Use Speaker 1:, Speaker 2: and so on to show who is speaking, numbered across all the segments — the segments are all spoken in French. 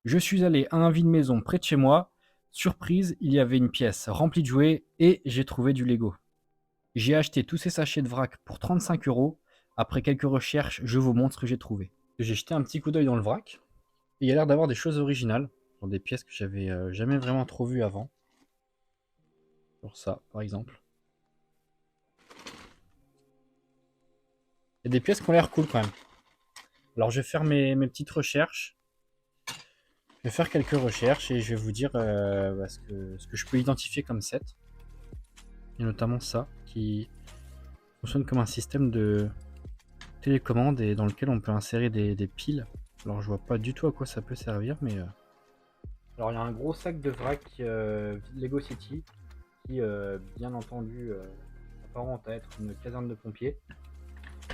Speaker 1: Je suis allé à un vide-maison près de chez moi. Surprise, il y avait une pièce remplie de jouets et j'ai trouvé du Lego. J'ai acheté tous ces sachets de vrac pour 35 euros. Après quelques recherches, je vous montre ce que j'ai trouvé. J'ai jeté un petit coup d'œil dans le vrac. Et il y a l'air d'avoir des choses originales, dans des pièces que j'avais jamais vraiment trop vues avant. Pour ça, par exemple. Il y a des pièces qui ont l'air cool quand même. Alors je vais faire mes petites recherches. Je vais faire quelques recherches et je vais vous dire ce que je peux identifier comme set. Et notamment ça, qui fonctionne comme un système de télécommande et dans lequel on peut insérer des piles. Alors je vois pas du tout à quoi ça peut servir, mais... Alors il y a un gros sac de vrac Lego City qui, bien entendu, s'apparente à être une caserne de pompiers.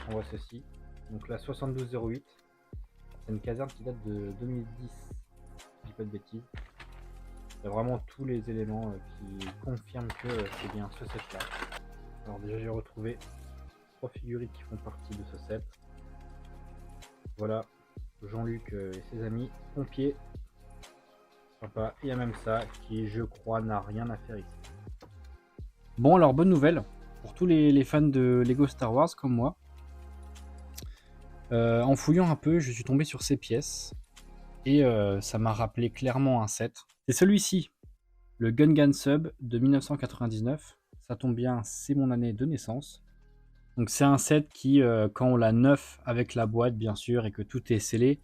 Speaker 1: On voit ceci. Donc la 7208, c'est une caserne qui date de 2010, si je dis pas de bêtises. Il y a vraiment tous les éléments qui confirment que c'est bien ce set là. Alors déjà j'ai retrouvé 3 figurines qui font partie de ce set. Voilà, Jean-Luc et ses amis pompiers. Sympa. Il y a même ça qui, je crois, n'a rien à faire ici. Bon, alors bonne nouvelle pour tous les fans de Lego Star Wars comme moi. En fouillant un peu, je suis tombé sur ces pièces et ça m'a rappelé clairement un set. C'est celui-ci, le Gungan Sub de 1999. Ça tombe bien, c'est mon année de naissance. Donc c'est un set qui, quand on l'a neuf avec la boîte bien sûr et que tout est scellé,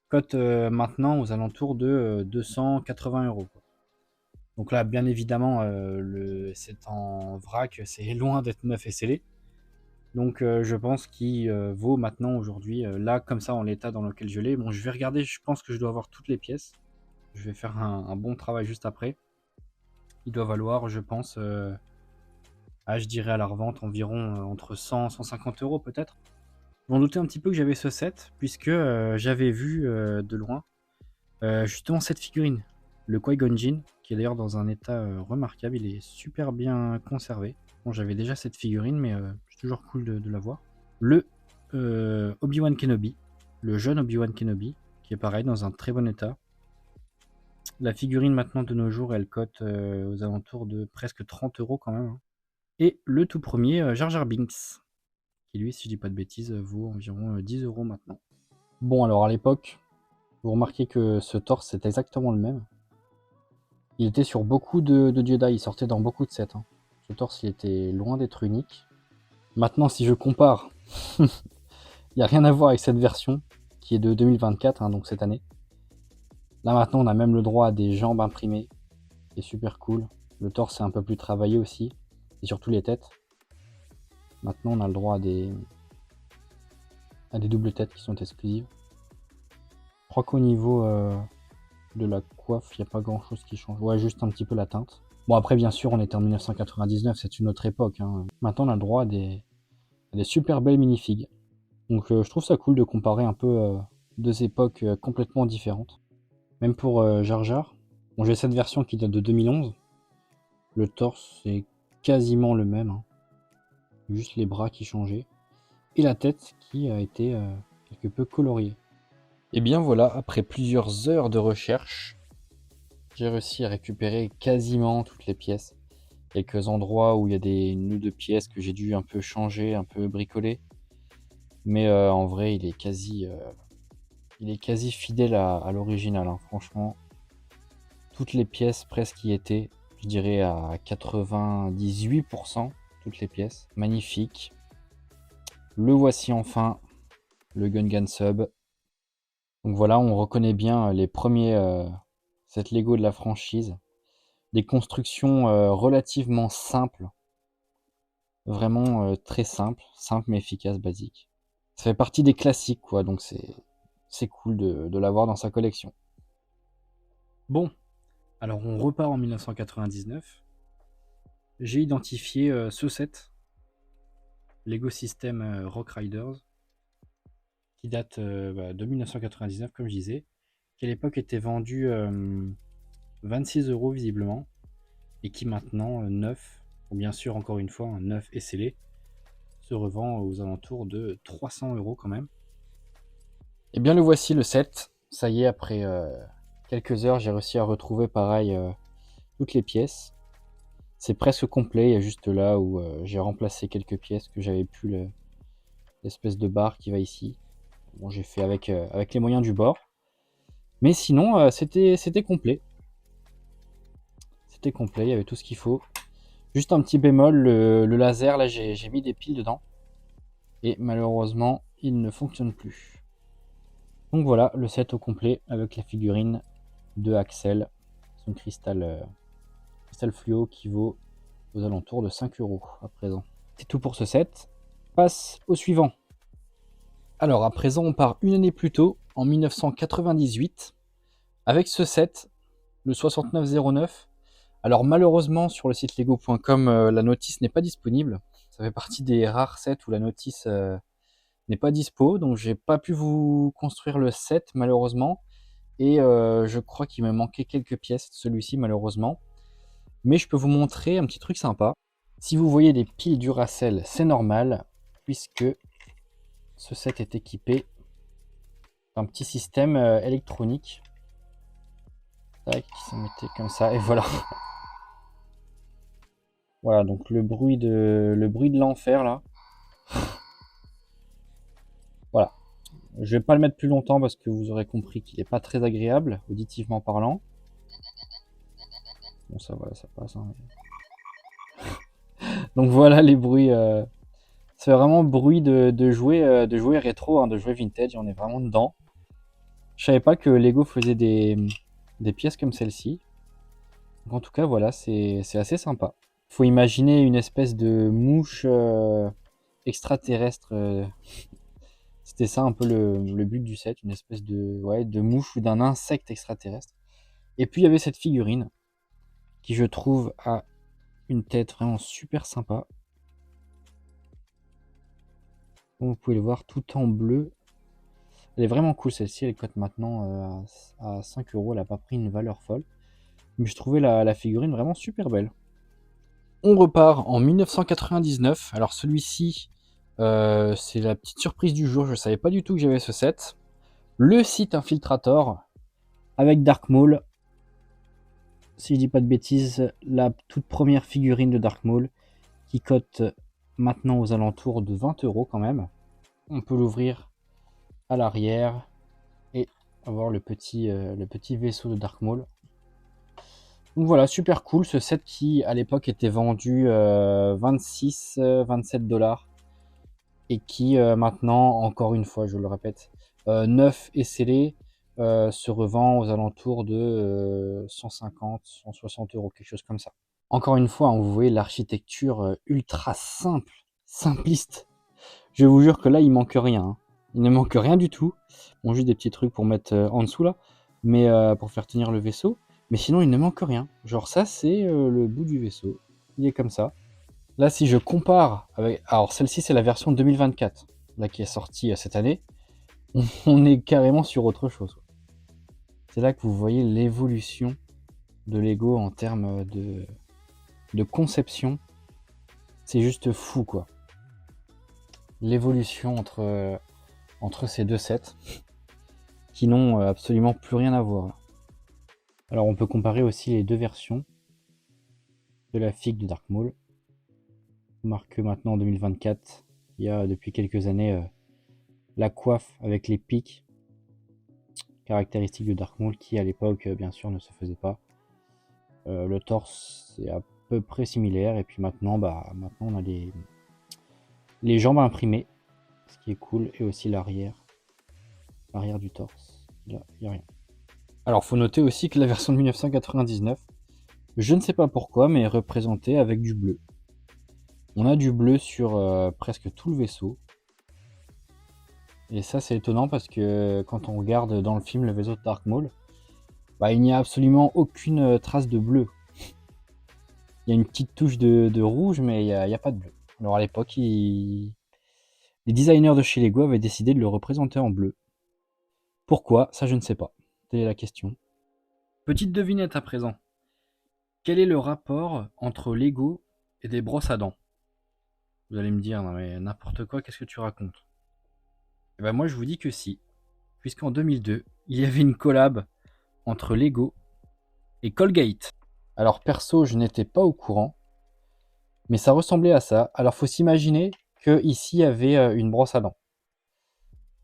Speaker 1: cote maintenant aux alentours de 280 euros. Donc là, bien évidemment, c'est en vrac, c'est loin d'être neuf et scellé. Donc je pense qu'il vaut maintenant aujourd'hui, là comme ça en l'état dans lequel je l'ai. Bon, je vais regarder, je pense que je dois avoir toutes les pièces. Je vais faire un bon travail juste après. Il doit valoir, je pense, je dirais à la revente environ entre 100 et 150 euros peut-être. Vous en doutez un petit peu que j'avais ce set, puisque j'avais vu de loin justement cette figurine, le Qui-Gon Jinn, qui est d'ailleurs dans un état remarquable. Il est super bien conservé. Bon, j'avais déjà cette figurine, mais c'est toujours cool de la voir. Le Obi-Wan Kenobi, le jeune Obi-Wan Kenobi, qui est pareil, dans un très bon état. La figurine maintenant de nos jours, elle cote aux alentours de presque 30 euros quand même, hein. Et le tout premier Jar Jar Binks, qui lui, si je dis pas de bêtises, vaut environ 10 euros maintenant. Bon, alors à l'époque, vous remarquez que ce torse c'est exactement le même. Il était sur beaucoup de Jedi, il sortait dans beaucoup de sets, hein. Ce torse, il était loin d'être unique. Maintenant, si je compare, il n'y a rien à voir avec cette version, qui est de 2024, hein, donc cette année. Là, maintenant, on a même le droit à des jambes imprimées. C'est super cool. Le torse est un peu plus travaillé aussi, et surtout les têtes. Maintenant, on a le droit à des doubles têtes qui sont exclusives. Je crois qu'au niveau de la coiffe, il n'y a pas grand chose qui change. Ouais, juste un petit peu la teinte. Bon, après, bien sûr, on était en 1999, c'est une autre époque, hein. Maintenant, on a le droit à des super belles minifigs. Donc, je trouve ça cool de comparer un peu deux époques complètement différentes. Même pour Jar Jar. Bon, j'ai cette version qui date de 2011. Le torse, c'est quasiment le même, hein. Juste les bras qui changeaient. Et la tête qui a été quelque peu coloriée. Et bien voilà, après plusieurs heures de recherche, j'ai réussi à récupérer quasiment toutes les pièces. Quelques endroits où il y a des nœuds de pièces que j'ai dû un peu changer, un peu bricoler. Mais en vrai, il est quasi fidèle à l'original, hein. Franchement, toutes les pièces presque y étaient. Je dirais à 98%, toutes les pièces. Magnifique. Le voici enfin, le Gungan Sub. Donc voilà, on reconnaît bien les premiers sets Lego de la franchise. Des constructions relativement simples. Vraiment très simples. Simples mais efficaces, basiques. Ça fait partie des classiques, quoi. Donc c'est cool de l'avoir dans sa collection. Bon, alors on repart en 1999. J'ai identifié ce set, Lego System Rock Riders, qui date de 1999, comme je disais, qui à l'époque était vendu 26 euros visiblement, et qui maintenant, neuf, ou bien sûr encore une fois, un neuf et scellé, se revend aux alentours de 300 euros quand même. Et bien le voici le set, ça y est, après quelques heures, j'ai réussi à retrouver pareil toutes les pièces. C'est presque complet, il y a juste là où j'ai remplacé quelques pièces que j'avais plus l'espèce de barre qui va ici. Bon, j'ai fait avec les moyens du bord. Mais sinon, c'était complet. C'était complet, il y avait tout ce qu'il faut. Juste un petit bémol, le laser, là j'ai mis des piles dedans. Et malheureusement, il ne fonctionne plus. Donc voilà, le set au complet avec la figurine de Axel. Son cristal fluo qui vaut aux alentours de 5 € à présent. C'est tout pour ce set. Passe au suivant. Alors à présent, on part une année plus tôt, en 1998, avec ce set, le 6909. Alors malheureusement, sur le site lego.com, la notice n'est pas disponible. Ça fait partie des rares sets où la notice n'est pas dispo, donc j'ai pas pu vous construire le set malheureusement. Et je crois qu'il me manquait quelques pièces de celui-ci malheureusement. Mais je peux vous montrer un petit truc sympa. Si vous voyez des piles Duracell, c'est normal, puisque ce set est équipé d'un petit système électronique. Tac, qui se mettait comme ça, et voilà. Voilà, donc le bruit de l'enfer là. Voilà. Je vais pas le mettre plus longtemps parce que vous aurez compris qu'il n'est pas très agréable, auditivement parlant. Bon, ça voilà, ça passe. Hein. Donc voilà les bruits. C'est vraiment bruit de jouets rétro, hein, de jouets vintage. On est vraiment dedans. Je savais pas que Lego faisait des pièces comme celle-ci. Donc en tout cas, voilà, c'est assez sympa. Faut imaginer une espèce de mouche extraterrestre. C'était ça un peu le but du set, une espèce de mouche ou d'un insecte extraterrestre. Et puis il y avait cette figurine qui, je trouve, a une tête vraiment super sympa. Comme vous pouvez le voir, tout en bleu. Elle est vraiment cool celle-ci, elle cote maintenant à 5 €, elle n'a pas pris une valeur folle. Mais je trouvais la figurine vraiment super belle. On repart en 1999. Alors celui-ci, c'est la petite surprise du jour, je ne savais pas du tout que j'avais ce set. Le site Infiltrator avec Dark Maul. Si je dis pas de bêtises, la toute première figurine de Dark Maul qui cote maintenant aux alentours de 20 € quand même. On peut l'ouvrir à l'arrière et avoir le petit vaisseau de Dark Maul. Donc voilà, super cool ce set qui à l'époque était vendu 27 $ et qui maintenant, encore une fois, je le répète, neuf et scellé, se revend aux alentours de 150, 160 €, quelque chose comme ça. Encore une fois, hein, vous voyez l'architecture ultra simple, simpliste. Je vous jure que là, il manque rien. Hein. Il ne manque rien du tout. Bon, juste des petits trucs pour mettre en dessous là, mais pour faire tenir le vaisseau. Mais sinon, il ne manque rien. Genre ça, c'est le bout du vaisseau. Il est comme ça. Là, si je compare avec... Alors, celle-ci, c'est la version 2024, là, qui est sortie cette année. On est carrément sur autre chose. C'est là que vous voyez l'évolution de Lego en termes de conception. C'est juste fou, quoi. L'évolution entre ces deux sets, qui n'ont absolument plus rien à voir. Alors, on peut comparer aussi les deux versions de la figue de Dark Maul. Marque maintenant en 2024, il y a depuis quelques années la coiffe avec les pics caractéristiques de Dark Maul qui à l'époque bien sûr ne se faisait pas. Le torse c'est à peu près similaire et puis maintenant on a les jambes imprimées, ce qui est cool, et aussi l'arrière du torse. Là, il n'y a rien. Alors faut noter aussi que la version de 1999, je ne sais pas pourquoi, mais est représentée avec du bleu. On a du bleu sur presque tout le vaisseau. Et ça c'est étonnant parce que quand on regarde dans le film le vaisseau de Dark Maul, il n'y a absolument aucune trace de bleu. Il y a une petite touche de rouge, mais il n'y a pas de bleu. Alors à l'époque, les designers de chez Lego avaient décidé de le représenter en bleu. Pourquoi? Ça je ne sais pas. Telle est la question. Petite devinette à présent. Quel est le rapport entre Lego et des brosses à dents? Vous allez me dire, non mais n'importe quoi, qu'est-ce que tu racontes? Et ben moi je vous dis que si. Puisqu'en 2002, il y avait une collab entre Lego et Colgate. Alors perso, je n'étais pas au courant, mais ça ressemblait à ça. Alors faut s'imaginer que ici il y avait une brosse à dents.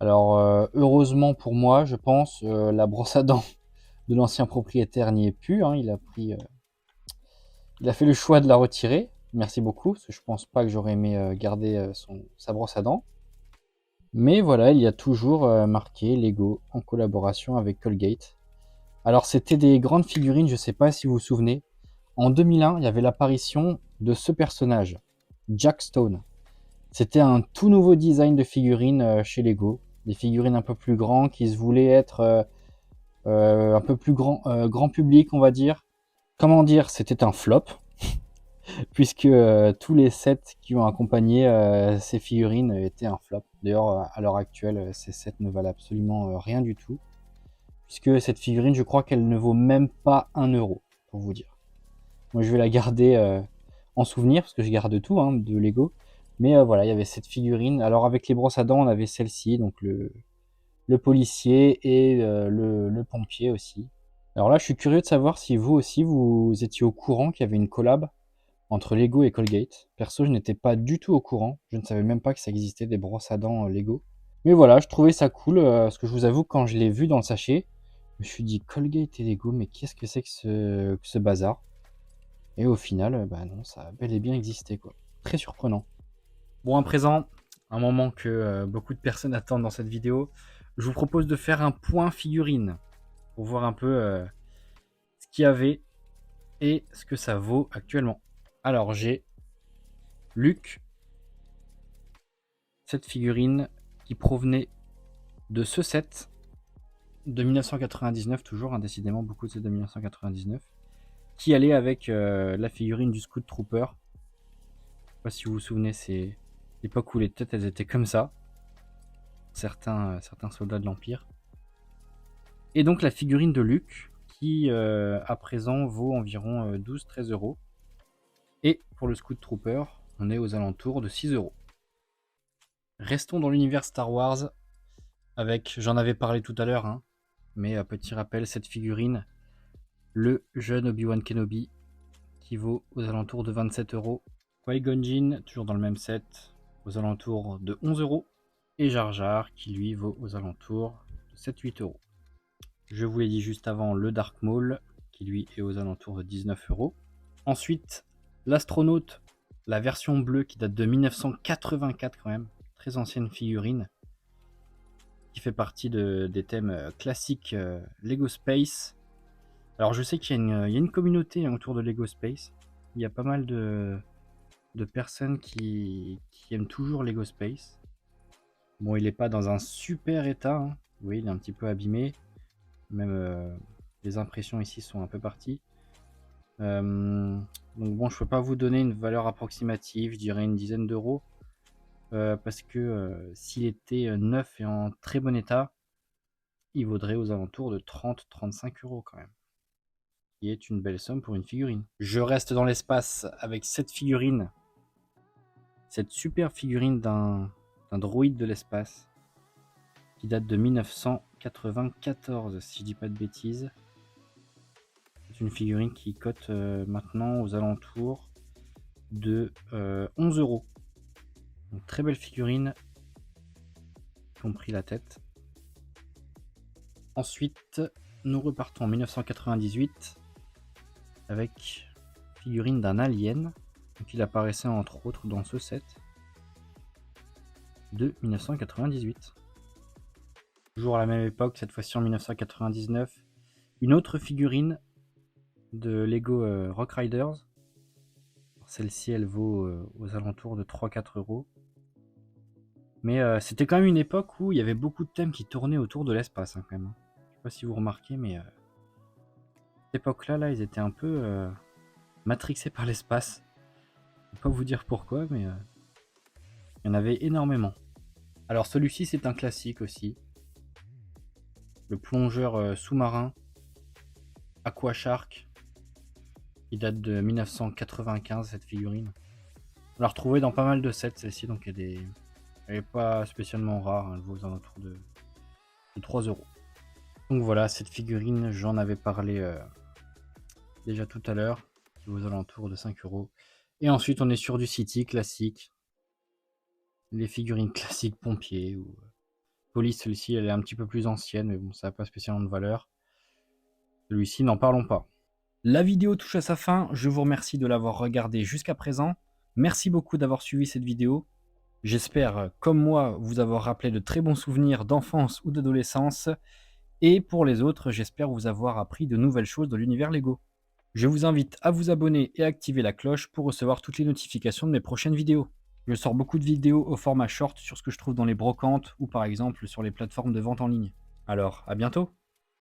Speaker 1: Alors heureusement pour moi, je pense, la brosse à dents de l'ancien propriétaire n'y est plus, hein. Il a fait le choix de la retirer. Merci beaucoup, parce que je pense pas que j'aurais aimé garder sa brosse à dents. Mais voilà, il y a toujours marqué Lego en collaboration avec Colgate. Alors c'était des grandes figurines, je sais pas si vous vous souvenez. En 2001, il y avait l'apparition de ce personnage, Jack Stone. C'était un tout nouveau design de figurines chez Lego. Des figurines un peu plus grands qui se voulaient être un peu plus grand public, on va dire. Comment dire, c'était un flop, puisque tous les sets qui ont accompagné ces figurines étaient un flop. D'ailleurs, à l'heure actuelle, ces sets ne valent absolument rien du tout, puisque cette figurine, je crois qu'elle ne vaut même pas 1 euro, pour vous dire. Moi, je vais la garder en souvenir, parce que je garde tout hein, de Lego. Mais voilà, il y avait cette figurine. Alors, avec les brosses à dents, on avait celle-ci, donc le policier et le pompier aussi. Alors là, je suis curieux de savoir si vous aussi, vous étiez au courant qu'il y avait une collab entre Lego et Colgate. Perso, je n'étais pas du tout au courant. Je ne savais même pas que ça existait des brosses à dents Lego. Mais voilà, je trouvais ça cool, parce que je vous avoue, quand je l'ai vu dans le sachet, je me suis dit Colgate et Lego, mais qu'est-ce que c'est que ce bazar? Et au final, bah non, ça a bel et bien existé, quoi. Très surprenant. Bon, à présent, un moment que beaucoup de personnes attendent dans cette vidéo, je vous propose de faire un point figurine pour voir un peu ce qu'il y avait et ce que ça vaut actuellement. Alors, j'ai Luke, cette figurine qui provenait de ce set de 1999, toujours, hein, décidément, beaucoup de sets de 1999, qui allait avec la figurine du Scout Trooper. Je sais pas si vous vous souvenez, c'est l'époque où les têtes elles étaient comme ça, certains soldats de l'Empire. Et donc la figurine de Luke, qui à présent vaut environ 12-13 euros. Et pour le Scout Trooper, on est aux alentours de 6 euros. Restons dans l'univers Star Wars avec, j'en avais parlé tout à l'heure, hein, mais petit rappel, cette figurine, le jeune Obi-Wan Kenobi, qui vaut aux alentours de 27 euros. Qui-Gon Jinn, toujours dans le même set, aux alentours de 11 euros. Et Jar Jar, qui lui vaut aux alentours de 7-8 euros. Je vous l'ai dit juste avant, le Dark Maul, qui lui est aux alentours de 19 euros. Ensuite, l'astronaute, la version bleue qui date de 1984 quand même, très ancienne figurine, qui fait partie des thèmes classiques Lego Space. Alors je sais qu'il y a une communauté autour de Lego Space, il y a pas mal de personnes qui aiment toujours Lego Space. Bon, il n'est pas dans un super état, hein. Oui, il est un petit peu abîmé, même les impressions ici sont un peu parties. Donc bon, je peux pas vous donner une valeur approximative, je dirais une dizaine d'euros, parce que s'il était neuf et en très bon état, il vaudrait aux alentours de 30-35 euros quand même, qui est une belle somme pour une figurine. Je reste dans l'espace avec cette figurine, cette super figurine d'un droïde de l'espace, qui date de 1994, si je dis pas de bêtises. C'est une figurine qui cote maintenant aux alentours de 11 euros. Donc, très belle figurine, y compris la tête. Ensuite, nous repartons en 1998 avec figurine d'un alien. Donc, il apparaissait entre autres dans ce set de 1998. Toujours à la même époque, cette fois-ci en 1999, une autre figurine de Lego Rock Riders. Celle-ci, elle vaut aux alentours de 3-4 euros. Mais c'était quand même une époque où il y avait beaucoup de thèmes qui tournaient autour de l'espace, hein, quand même. Je sais pas si vous remarquez, mais cette époque-là, là, ils étaient un peu matrixés par l'espace. Je ne peux pas vous dire pourquoi, mais il y en avait énormément. Alors celui-ci, c'est un classique aussi. Le plongeur sous-marin Aqua Shark. Il date de 1995, cette figurine. On l'a retrouvée dans pas mal de sets, celle-ci, donc elle n'est pas spécialement rare, hein, elle vaut aux alentours de 3 euros. Donc voilà, cette figurine, j'en avais parlé déjà tout à l'heure, aux alentours de 5 euros. Et ensuite, on est sur du City classique, les figurines classiques pompiers ou police. Celle-ci, elle est un petit peu plus ancienne, mais bon, ça n'a pas spécialement de valeur. Celui-ci, n'en parlons pas. La vidéo touche à sa fin. Je vous remercie de l'avoir regardée jusqu'à présent. Merci beaucoup d'avoir suivi cette vidéo. J'espère, comme moi, vous avoir rappelé de très bons souvenirs d'enfance ou d'adolescence. Et pour les autres, j'espère vous avoir appris de nouvelles choses dans l'univers Lego. Je vous invite à vous abonner et à activer la cloche pour recevoir toutes les notifications de mes prochaines vidéos. Je sors beaucoup de vidéos au format short sur ce que je trouve dans les brocantes ou par exemple sur les plateformes de vente en ligne. Alors, à bientôt!